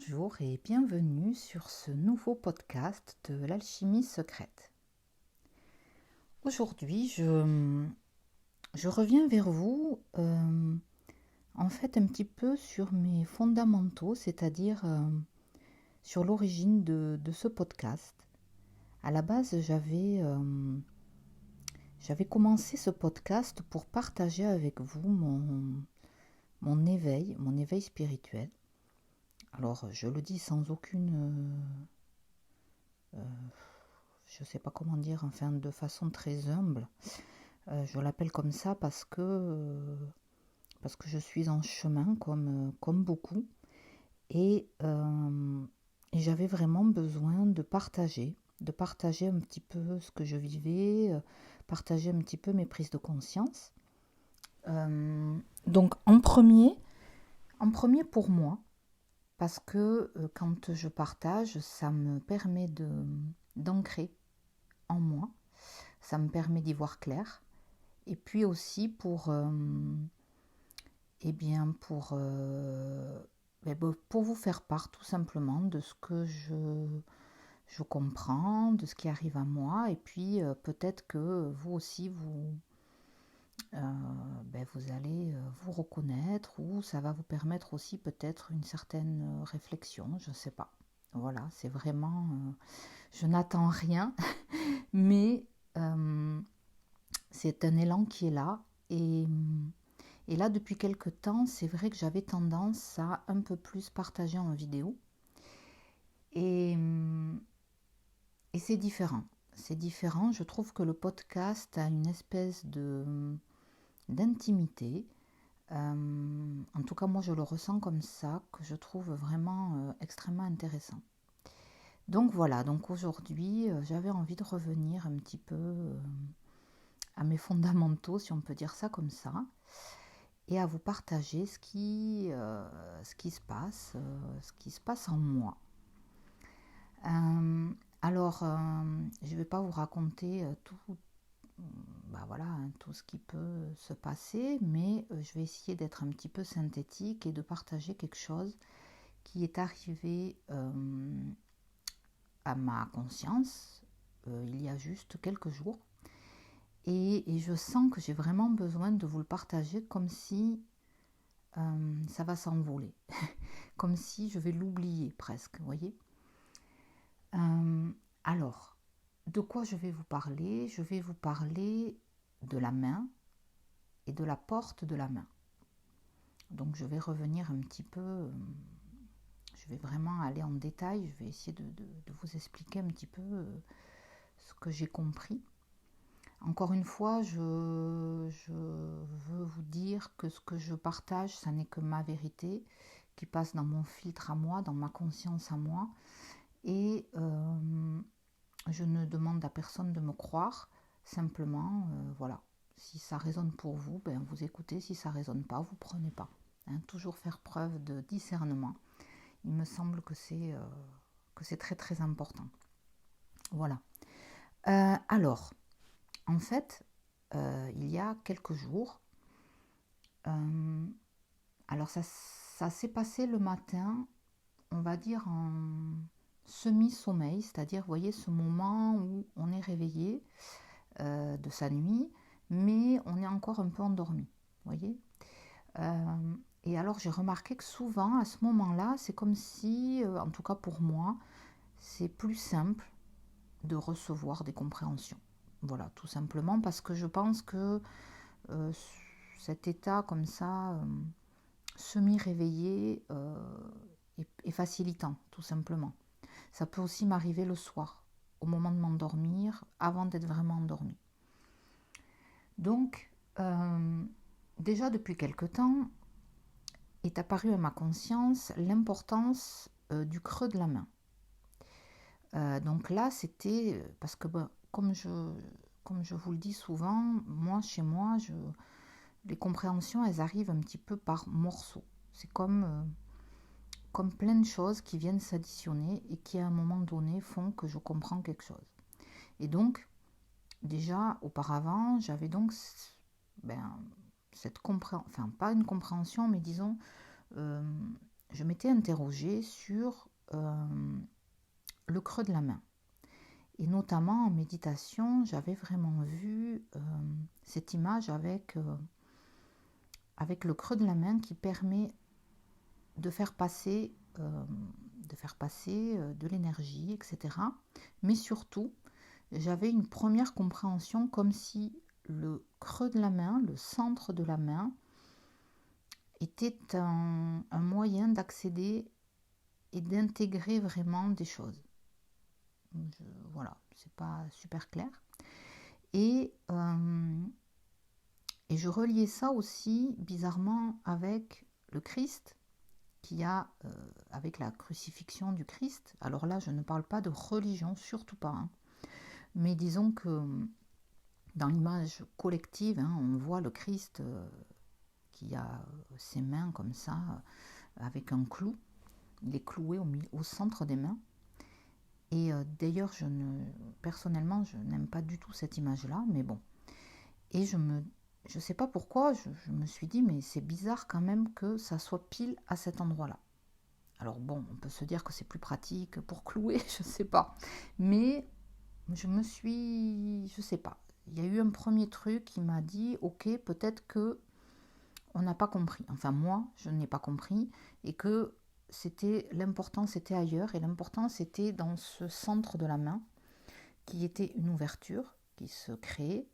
Bonjour et bienvenue sur ce nouveau podcast de l'alchimie secrète. Aujourd'hui, je reviens vers vous en fait un petit peu sur mes fondamentaux, c'est-à-dire sur l'origine de ce podcast. À la base, j'avais commencé ce podcast pour partager avec vous mon éveil spirituel. Alors, je le dis sans je ne sais pas comment dire, enfin de façon très humble. Je l'appelle comme ça parce que je suis en chemin comme beaucoup et j'avais vraiment besoin de partager un petit peu ce que je vivais, partager un petit peu mes prises de conscience. Donc en premier pour moi, parce que quand je partage, ça me permet d'ancrer en moi, ça me permet d'y voir clair. Et puis aussi pour vous faire part tout simplement de ce que je comprends, de ce qui arrive à moi. Et puis peut-être que vous aussi, vous allez vous reconnaître ou ça va vous permettre aussi peut-être une certaine réflexion, je ne sais pas. Voilà, c'est vraiment... je n'attends rien, mais c'est un élan qui est là et là, depuis quelque temps, c'est vrai que j'avais tendance à un peu plus partager en vidéo. Et, et c'est différent. C'est différent. Je trouve que le podcast a une espèce d'intimité. En tout cas, moi, je le ressens comme ça, que je trouve vraiment extrêmement intéressant. Donc voilà, donc aujourd'hui, j'avais envie de revenir un petit peu à mes fondamentaux, si on peut dire ça comme ça. Et à vous partager ce qui se passe en moi. Alors, je ne vais pas vous raconter tout ce qui peut se passer, mais je vais essayer d'être un petit peu synthétique et de partager quelque chose qui est arrivé à ma conscience il y a juste quelques jours. Et je sens que j'ai vraiment besoin de vous le partager comme si ça va s'envoler, comme si je vais l'oublier presque, vous voyez. Alors, de quoi je vais vous parler? Je vais vous parler de la main et de la porte de la main. Donc je vais revenir un petit peu, je vais vraiment aller en détail, je vais essayer de vous expliquer un petit peu ce que j'ai compris. Encore une fois, je veux vous dire que ce que je partage, ça n'est que ma vérité qui passe dans mon filtre à moi, dans ma conscience à moi. Et je ne demande à personne de me croire, simplement, voilà. Si ça résonne pour vous, vous écoutez. Si ça ne résonne pas, vous ne prenez pas. Toujours faire preuve de discernement. Il me semble que c'est très très important. Voilà. Alors, en fait, il y a quelques jours, alors ça s'est passé le matin, on va dire en semi-sommeil, c'est-à-dire, vous voyez, ce moment où on est réveillé de sa nuit, mais on est encore un peu endormi, vous voyez. Et alors j'ai remarqué que souvent, à ce moment-là, c'est comme si, en tout cas pour moi, c'est plus simple de recevoir des compréhensions. Voilà, tout simplement parce que je pense que euh, cet état comme ça, semi-réveillé, est facilitant, tout simplement. Ça peut aussi m'arriver le soir, au moment de m'endormir, avant d'être vraiment endormie. Donc, déjà depuis quelque temps, est apparue à ma conscience l'importance du creux de la main. Donc là, c'était parce que comme je vous le dis souvent, moi, chez moi, les compréhensions, elles arrivent un petit peu par morceaux. C'est comme plein de choses qui viennent s'additionner et qui, à un moment donné, font que je comprends quelque chose. Et donc, déjà, auparavant, j'avais donc cette compréhension, enfin, pas une compréhension, mais disons, je m'étais interrogée sur le creux de la main. Et notamment en méditation, j'avais vraiment vu cette image avec le creux de la main qui permet de faire passer de l'énergie, etc. Mais surtout, j'avais une première compréhension comme si le creux de la main, le centre de la main, était un moyen d'accéder et d'intégrer vraiment des choses. Voilà, c'est pas super clair. Et je reliais ça aussi bizarrement avec le Christ, avec la crucifixion du Christ. Alors là, je ne parle pas de religion, surtout pas. Hein. Mais disons que dans l'image collective, on voit le Christ qui a ses mains comme ça, avec un clou. Il est cloué au centre des mains. Et d'ailleurs, personnellement, je n'aime pas du tout cette image-là, mais bon. Et je ne sais pas pourquoi, je me suis dit, mais c'est bizarre quand même que ça soit pile à cet endroit-là. Alors bon, on peut se dire que c'est plus pratique pour clouer, je ne sais pas. Mais je sais pas. Il y a eu un premier truc qui m'a dit, ok, peut-être que on n'a pas compris. Enfin, moi, je n'ai pas compris. Et que l'important c'était ailleurs. Et l'important c'était dans ce centre de la main, qui était une ouverture qui se créait.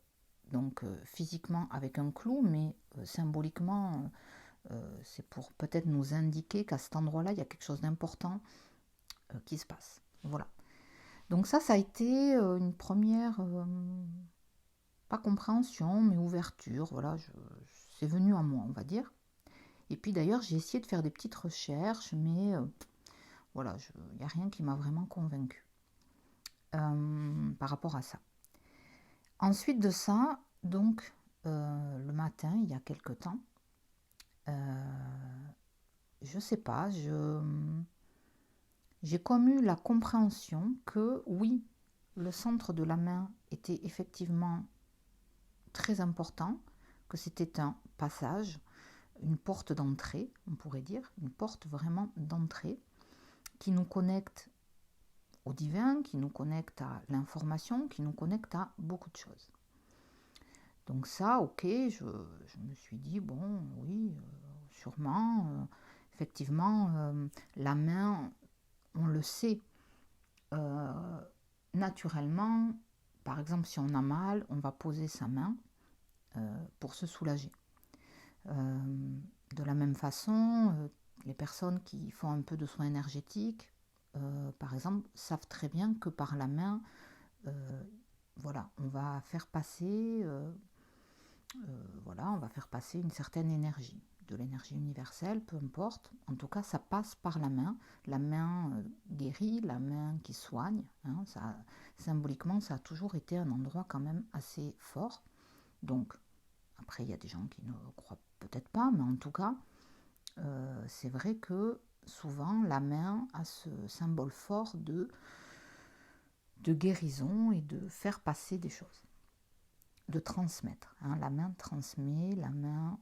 Donc physiquement avec un clou, mais symboliquement, c'est pour peut-être nous indiquer qu'à cet endroit-là, il y a quelque chose d'important qui se passe. Voilà. Donc ça a été une première, pas compréhension, mais ouverture. Voilà, c'est venu à moi, on va dire. Et puis d'ailleurs, j'ai essayé de faire des petites recherches, mais voilà, il n'y a rien qui m'a vraiment convaincue par rapport à ça. Ensuite de ça, donc, le matin, il y a quelque temps, je sais pas, j'ai comme eu la compréhension que oui, le centre de la main était effectivement très important, que c'était un passage, une porte d'entrée, on pourrait dire, une porte vraiment d'entrée, qui nous connecte au divin, qui nous connecte à l'information, qui nous connecte à beaucoup de choses. Donc ça, ok, je me suis dit, bon, oui, sûrement, effectivement, la main, on le sait, naturellement, par exemple, si on a mal, on va poser sa main pour se soulager. De la même façon, les personnes qui font un peu de soins énergétiques, par exemple, savent très bien que par la main, voilà, on va faire passer une certaine énergie, de l'énergie universelle, peu importe. En tout cas, ça passe par la main guérit, la main qui soigne. Symboliquement, ça a toujours été un endroit quand même assez fort. Donc, après, il y a des gens qui ne croient peut-être pas, mais en tout cas, c'est vrai que souvent, la main a ce symbole fort de guérison et de faire passer des choses, de transmettre. La main transmet, la main,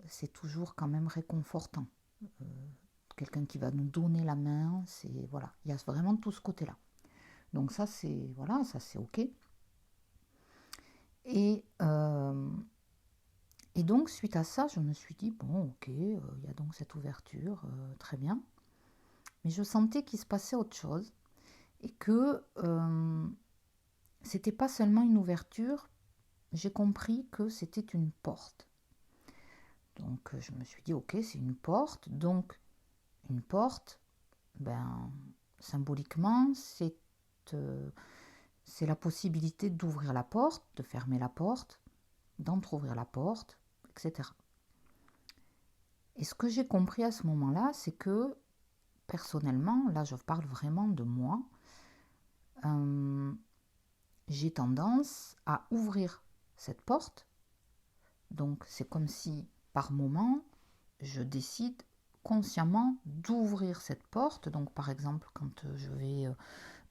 c'est toujours quand même réconfortant. Quelqu'un qui va nous donner la main, voilà, il y a vraiment tout ce côté-là. Donc ça c'est ok. Et donc suite à ça, je me suis dit bon ok, il y a donc cette ouverture, très bien. Mais je sentais qu'il se passait autre chose et que c'était pas seulement une ouverture. J'ai compris que c'était une porte. Donc je me suis dit ok, c'est une porte. Donc une porte, symboliquement, c'est la possibilité d'ouvrir la porte, de fermer la porte, d'entrouvrir la porte, etc. Et ce que j'ai compris à ce moment-là, c'est que personnellement, là je parle vraiment de moi, j'ai tendance à ouvrir cette porte. Donc c'est comme si par moment, je décide consciemment d'ouvrir cette porte. Donc par exemple, quand je vais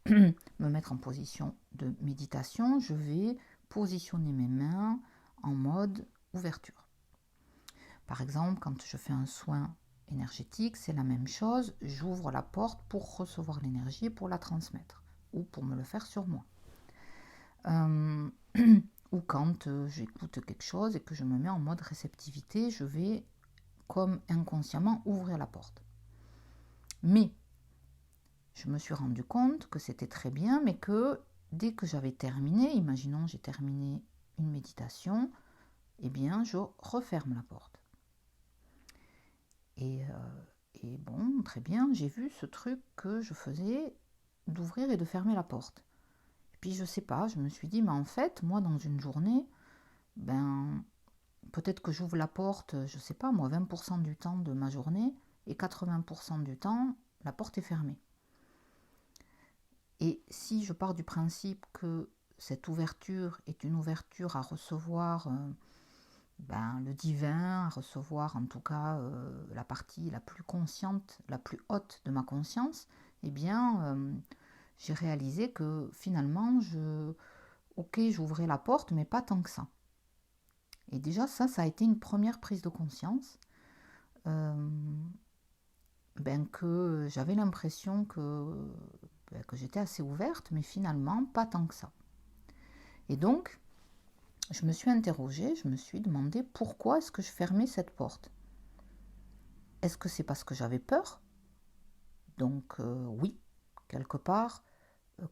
me mettre en position de méditation, je vais positionner mes mains en mode ouverture. Par exemple, quand je fais un soin énergétique, c'est la même chose. J'ouvre la porte pour recevoir l'énergie et pour la transmettre, ou pour me le faire sur moi. Ou quand j'écoute quelque chose et que je me mets en mode réceptivité, je vais comme inconsciemment ouvrir la porte. Mais je me suis rendu compte que c'était très bien, mais que dès que j'avais terminé, imaginons j'ai terminé une méditation, eh bien je referme la porte. Et bon, très bien, j'ai vu ce truc que je faisais d'ouvrir et de fermer la porte. Et puis je sais pas, je me suis dit, mais en fait, moi dans une journée, ben peut-être que j'ouvre la porte, je sais pas moi, 20% du temps de ma journée, et 80% du temps, la porte est fermée. Et si je pars du principe que cette ouverture est une ouverture à recevoir le divin, à recevoir en tout cas la partie la plus consciente, la plus haute de ma conscience, eh bien j'ai réalisé que finalement j'ouvrais la porte, mais pas tant que ça. Et déjà ça a été une première prise de conscience, que j'avais l'impression que j'étais assez ouverte, mais finalement pas tant que ça. Et donc, je me suis interrogée, je me suis demandé pourquoi est-ce que je fermais cette porte. Est-ce que c'est parce que j'avais peur ? Donc oui, quelque part,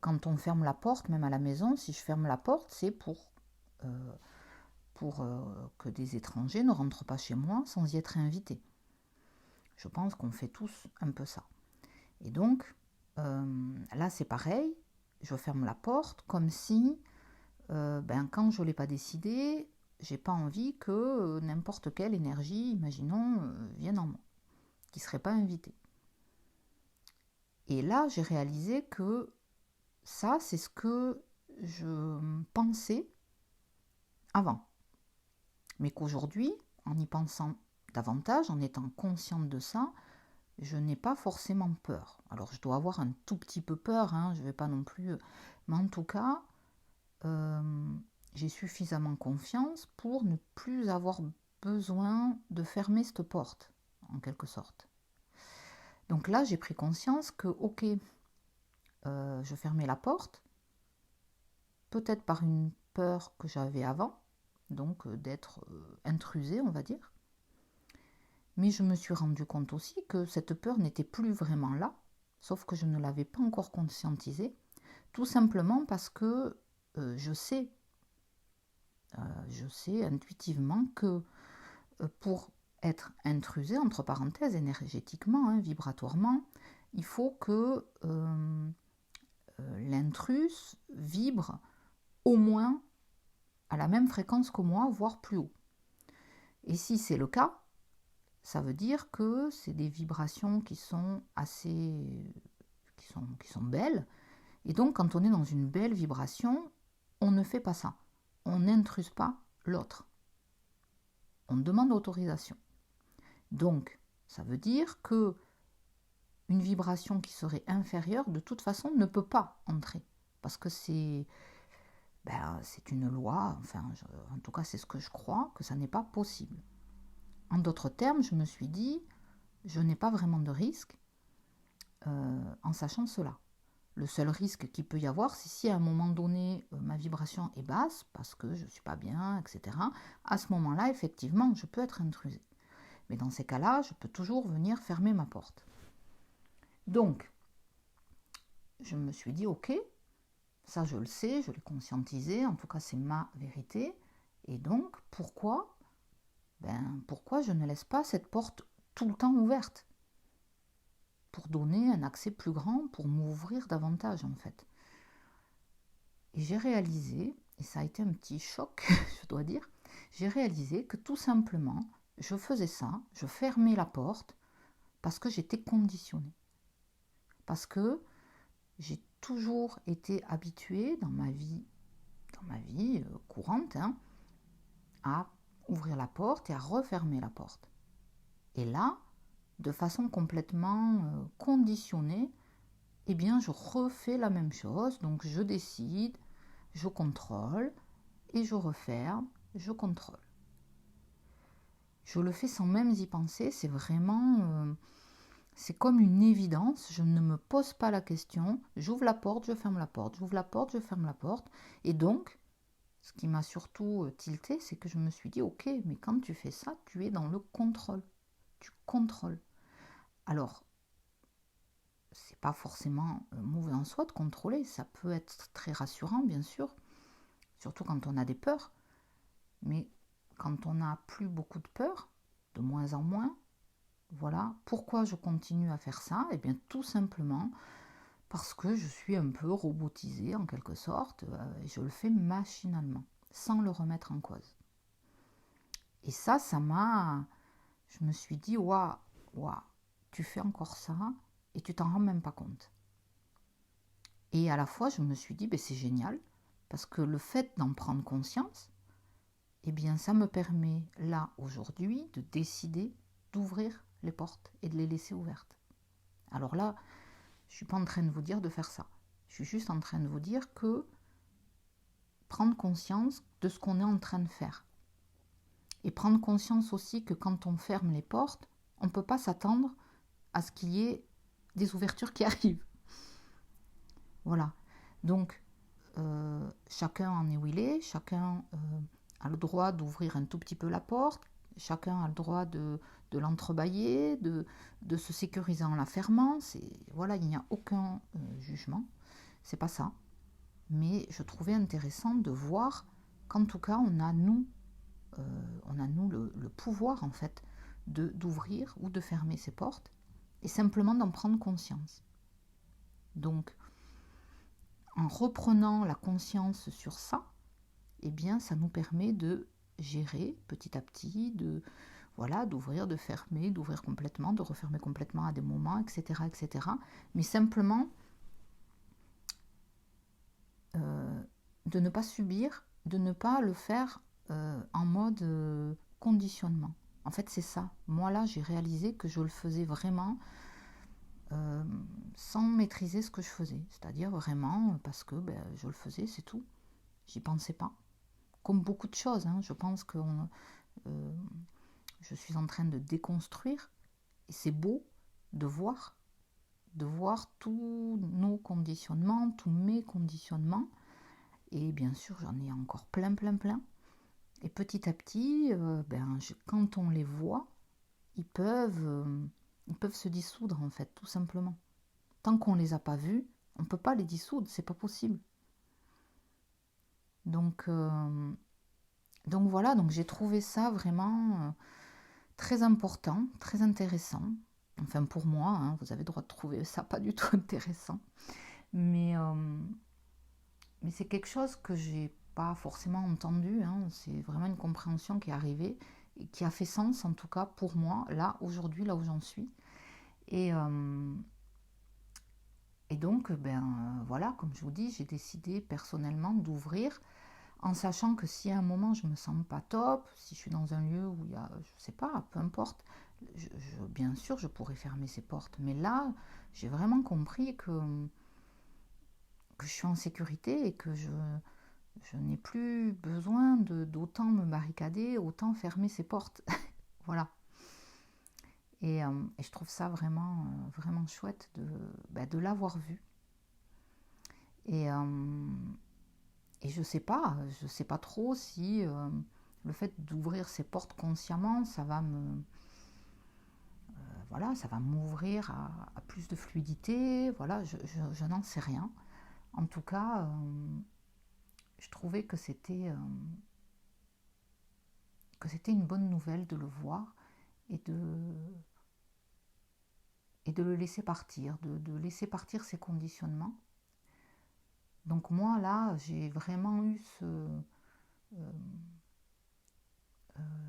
quand on ferme la porte, même à la maison, si je ferme la porte, c'est pour que des étrangers ne rentrent pas chez moi sans y être invités. Je pense qu'on fait tous un peu ça. Et donc, là c'est pareil, je ferme la porte comme si, quand je ne l'ai pas décidé, j'ai pas envie que n'importe quelle énergie, imaginons, vienne en moi, qui ne serait pas invitée. Et là, j'ai réalisé que ça, c'est ce que je pensais avant. Mais qu'aujourd'hui, en y pensant davantage, en étant consciente de ça, je n'ai pas forcément peur. Alors, je dois avoir un tout petit peu peur, je ne vais pas non plus... Mais en tout cas, j'ai suffisamment confiance pour ne plus avoir besoin de fermer cette porte, en quelque sorte. Donc là, j'ai pris conscience que, ok, je fermais la porte, peut-être par une peur que j'avais avant, donc d'être intrusée, on va dire. Mais je me suis rendu compte aussi que cette peur n'était plus vraiment là, sauf que je ne l'avais pas encore conscientisée, tout simplement parce que je sais intuitivement que pour être intrusée, entre parenthèses, énergétiquement, vibratoirement, il faut que l'intrus vibre au moins à la même fréquence que moi, voire plus haut. Et si c'est le cas, ça veut dire que c'est des vibrations qui sont qui sont belles. Et donc, quand on est dans une belle vibration, on ne fait pas ça. On n'intruse pas l'autre. On demande autorisation. Donc, ça veut dire que une vibration qui serait inférieure, de toute façon, ne peut pas entrer. Parce que c'est une loi, en tout cas c'est ce que je crois, que ça n'est pas possible. En d'autres termes, je me suis dit, je n'ai pas vraiment de risque en sachant cela. Le seul risque qu'il peut y avoir, c'est si à un moment donné, ma vibration est basse, parce que je ne suis pas bien, etc., à ce moment-là, effectivement, je peux être intrusée. Mais dans ces cas-là, je peux toujours venir fermer ma porte. Donc, je me suis dit, ok, ça je le sais, je l'ai conscientisé, en tout cas c'est ma vérité. Et donc, pourquoi je ne laisse pas cette porte tout le temps ouverte ? Pour donner un accès plus grand, pour m'ouvrir davantage en fait. Et j'ai réalisé, et ça a été un petit choc, je dois dire, j'ai réalisé que tout simplement, je faisais ça, je fermais la porte parce que j'étais conditionnée. Parce que j'ai toujours été habituée dans ma vie courante, à ouvrir la porte et à refermer la porte. Et là, de façon complètement conditionnée, eh bien je refais la même chose. Donc je décide, je contrôle et je referme, je contrôle. Je le fais sans même y penser, c'est vraiment... c'est comme une évidence, je ne me pose pas la question, j'ouvre la porte, je ferme la porte, j'ouvre la porte, je ferme la porte. Et donc, ce qui m'a surtout tilté, c'est que je me suis dit, ok, mais quand tu fais ça, tu es dans le contrôle. Tu contrôles. Alors, c'est pas forcément mauvais en soi de contrôler, ça peut être très rassurant, bien sûr, surtout quand on a des peurs. Mais quand on n'a plus beaucoup de peur, de moins en moins, voilà, pourquoi je continue à faire ça? Eh bien, tout simplement parce que je suis un peu robotisée en quelque sorte, et je le fais machinalement, sans le remettre en cause. Et ça m'a... Je me suis dit, waouh, waouh, tu fais encore ça et tu t'en rends même pas compte. Et à la fois, je me suis dit, ben, c'est génial, parce que le fait d'en prendre conscience, eh bien, ça me permet, là, aujourd'hui, de décider d'ouvrir les portes et de les laisser ouvertes. Alors là, je ne suis pas en train de vous dire de faire ça. Je suis juste en train de vous dire que prendre conscience de ce qu'on est en train de faire. Et prendre conscience aussi que quand on ferme les portes, on ne peut pas s'attendre à ce qu'il y ait des ouvertures qui arrivent. Voilà. Donc, chacun en est où il est, chacun a le droit d'ouvrir un tout petit peu la porte, chacun a le droit de l'entrebâiller, de se sécuriser en la fermant. Voilà, il n'y a aucun jugement, c'est pas ça. Mais je trouvais intéressant de voir qu'en tout cas, on a nous le pouvoir en fait d'ouvrir ou de fermer ces portes et simplement d'en prendre conscience. Donc, en reprenant la conscience sur ça, eh bien, ça nous permet de gérer petit à petit, d'ouvrir, de fermer, d'ouvrir complètement, de refermer complètement à des moments, etc., etc. Mais simplement de ne pas subir, de ne pas le faire en mode conditionnement. En fait, c'est ça. Moi, là, j'ai réalisé que je le faisais vraiment sans maîtriser ce que je faisais. C'est-à-dire vraiment parce que je le faisais, c'est tout. J'y pensais pas. Comme beaucoup de choses, hein, je pense que je suis en train de déconstruire. Et c'est beau de voir tous nos conditionnements, tous mes conditionnements. Et bien sûr, j'en ai encore plein, plein, plein. Et petit à petit, quand on les voit, ils peuvent se dissoudre en fait, tout simplement. Tant qu'on ne les a pas vus, on ne peut pas les dissoudre, c'est pas possible. Donc voilà, donc j'ai trouvé ça vraiment très important, très intéressant. Enfin pour moi, hein, vous avez le droit de trouver ça pas du tout intéressant. Mais c'est quelque chose que j'ai pas forcément entendu, hein. C'est vraiment une compréhension qui est arrivée et qui a fait sens en tout cas pour moi, là, aujourd'hui, là où j'en suis. Et donc, voilà, comme je vous dis, j'ai décidé personnellement d'ouvrir en sachant que si à un moment je me sens pas top, si je suis dans un lieu où il y a, je sais pas, peu importe, bien sûr je pourrais fermer ces portes. Mais là, j'ai vraiment compris que je suis en sécurité et que je n'ai plus besoin d'autant me barricader, autant fermer ces portes. Voilà. Et je trouve ça vraiment, vraiment chouette de l'avoir vu. Et je sais pas trop si le fait d'ouvrir ces portes consciemment, ça va ça va m'ouvrir à plus de fluidité. Voilà, je n'en sais rien. En tout cas, je trouvais que c'était une bonne nouvelle de le voir et de le laisser partir, de laisser partir ses conditionnements. Donc moi là, j'ai vraiment eu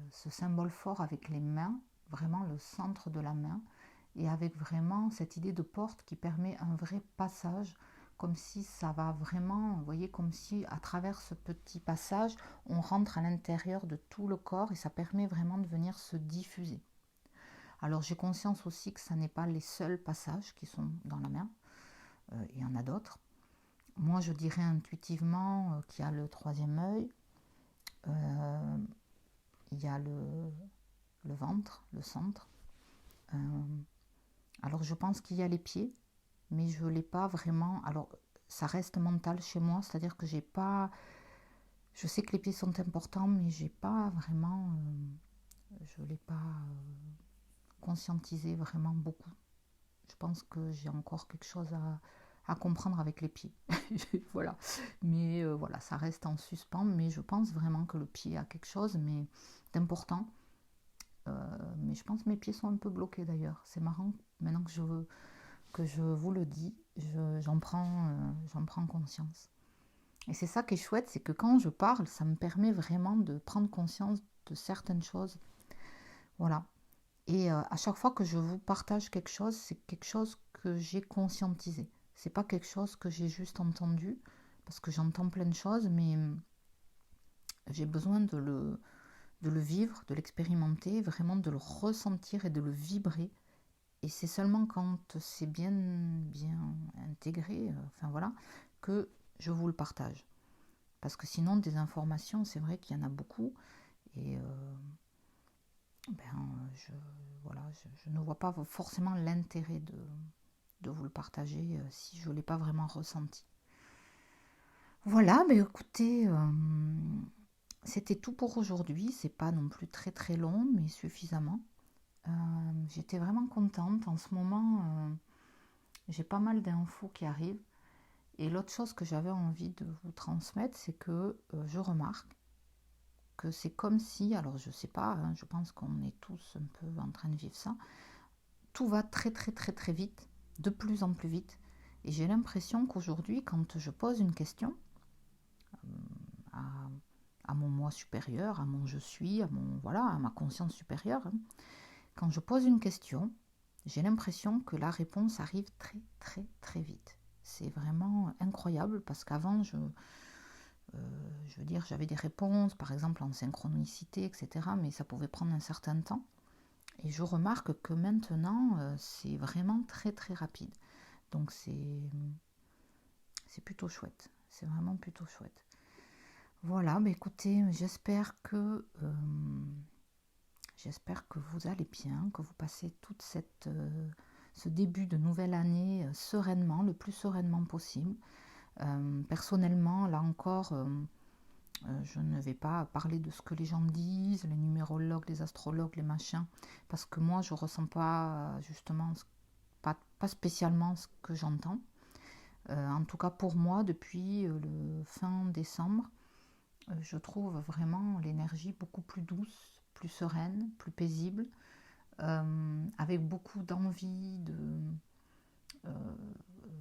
ce symbole fort avec les mains, vraiment le centre de la main, et avec vraiment cette idée de porte qui permet un vrai passage, comme si ça va vraiment, vous voyez, comme si à travers ce petit passage, on rentre à l'intérieur de tout le corps et ça permet vraiment de venir se diffuser. Alors j'ai conscience aussi que ce n'est pas les seuls passages qui sont dans la main, il y en a d'autres. Moi je dirais intuitivement qu'il y a le troisième œil, il y a le ventre, le centre. Alors je pense qu'il y a les pieds, mais je l'ai pas vraiment. Alors ça reste mental chez moi, c'est-à-dire que j'ai pas. Je sais que les pieds sont importants, mais j'ai pas vraiment. Je l'ai pas conscientisé vraiment beaucoup. Je pense que j'ai encore quelque chose à comprendre avec les pieds. Voilà. Mais voilà, ça reste en suspens. Mais je pense vraiment que le pied a quelque chose mais d'important. Mais je pense que mes pieds sont un peu bloqués d'ailleurs. C'est marrant. Maintenant que je vous le dis, j'en prends conscience. Et c'est ça qui est chouette, c'est que quand je parle, ça me permet vraiment de prendre conscience de certaines choses. Voilà. Et à chaque fois que je vous partage quelque chose, c'est quelque chose que j'ai conscientisé. C'est pas quelque chose que j'ai juste entendu, parce que j'entends plein de choses, mais j'ai besoin de le vivre, de l'expérimenter, vraiment de le ressentir et de le vibrer. Et c'est seulement quand c'est bien intégré, enfin voilà, que je vous le partage. Parce que sinon, des informations, c'est vrai qu'il y en a beaucoup. Et voilà, je ne vois pas forcément l'intérêt de vous le partager si je ne l'ai pas vraiment ressenti. Voilà, mais écoutez, c'était tout pour aujourd'hui. C'est pas non plus très très long, mais suffisamment. J'étais vraiment contente. En ce moment, j'ai pas mal d'infos qui arrivent. Et l'autre chose que j'avais envie de vous transmettre, c'est que je remarque que c'est comme si, alors je sais pas, hein, je pense qu'on est tous un peu en train de vivre ça, tout va très très très très vite, de plus en plus vite. Et j'ai l'impression qu'aujourd'hui, quand je pose une question à, à mon moi supérieur, à mon je suis, voilà, à ma conscience supérieure, hein, quand je pose une question, j'ai l'impression que la réponse arrive très très très vite. C'est vraiment incroyable parce qu'avant, je veux dire, j'avais des réponses, par exemple en synchronicité, etc., mais ça pouvait prendre un certain temps. Et je remarque que maintenant, c'est vraiment très très rapide. Donc c'est plutôt chouette. C'est vraiment plutôt chouette. Voilà, bah écoutez, j'espère que vous allez bien, que vous passez toute ce début de nouvelle année sereinement, le plus sereinement possible. Personnellement, là encore, je ne vais pas parler de ce que les gens disent, les numérologues, les astrologues, les machins, parce que moi, je ne ressens pas justement, pas spécialement ce que j'entends. En tout cas, pour moi, depuis le fin décembre, je trouve vraiment l'énergie beaucoup plus douce, plus sereine, plus paisible, avec beaucoup d'envie, euh,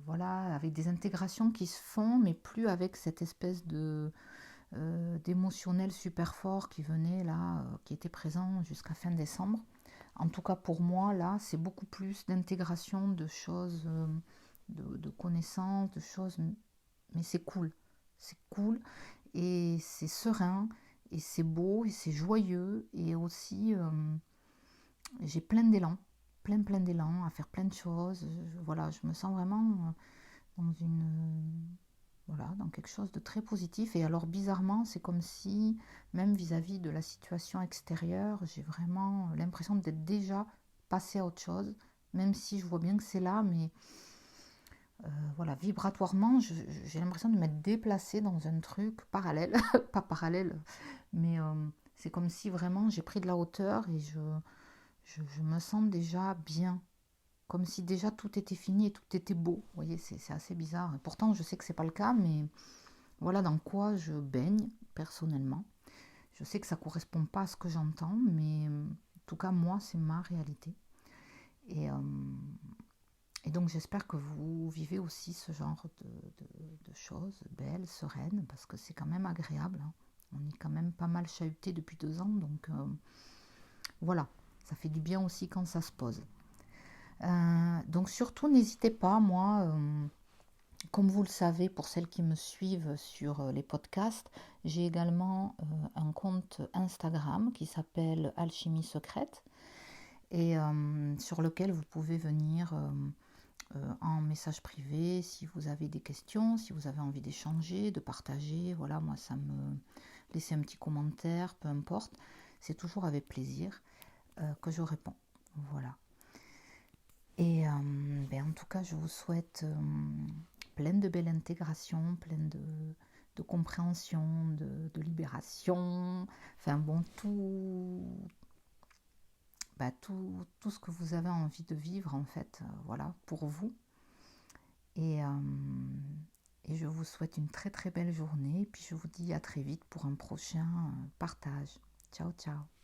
voilà, avec des intégrations qui se font, mais plus avec cette espèce d'émotionnel super fort qui venait là, qui était présent jusqu'à fin décembre. En tout cas pour moi, là, c'est beaucoup plus d'intégration de choses, de connaissances, de choses, mais c'est cool, et c'est serein, et c'est beau, et c'est joyeux, et aussi, j'ai plein d'élan à faire plein de choses. Voilà, je me sens vraiment dans voilà, dans quelque chose de très positif. Et alors bizarrement, c'est comme si, même vis-à-vis de la situation extérieure, j'ai vraiment l'impression d'être déjà passé à autre chose, même si je vois bien que c'est là, mais voilà, vibratoirement, j'ai l'impression de m'être déplacée dans un truc parallèle, pas parallèle, mais c'est comme si vraiment j'ai pris de la hauteur et je me sens déjà bien, comme si déjà tout était fini et tout était beau. Vous voyez, c'est assez bizarre. Et pourtant, je sais que c'est pas le cas, mais voilà dans quoi je baigne personnellement. Je sais que ça correspond pas à ce que j'entends, mais en tout cas, moi, c'est ma réalité. Et, euh, et donc, j'espère que vous vivez aussi ce genre de choses belles, sereines, parce que c'est quand même agréable, hein. On est quand même pas mal chahuté depuis 2 ans, donc voilà, ça fait du bien aussi quand ça se pose. Donc surtout, n'hésitez pas, moi, comme vous le savez, pour celles qui me suivent sur les podcasts, j'ai également un compte Instagram qui s'appelle Alchimie Secrète et sur lequel vous pouvez venir en message privé si vous avez des questions, si vous avez envie d'échanger, de partager. Voilà, moi, ça me laisser un petit commentaire, peu importe, c'est toujours avec plaisir. que je réponds. Voilà. Et en tout cas, je vous souhaite plein de belle intégration, plein de compréhension, de libération, enfin bon, tout ce que vous avez envie de vivre en fait, voilà, pour vous. Et, et je vous souhaite une très très belle journée, et puis je vous dis à très vite pour un prochain partage. Ciao ciao.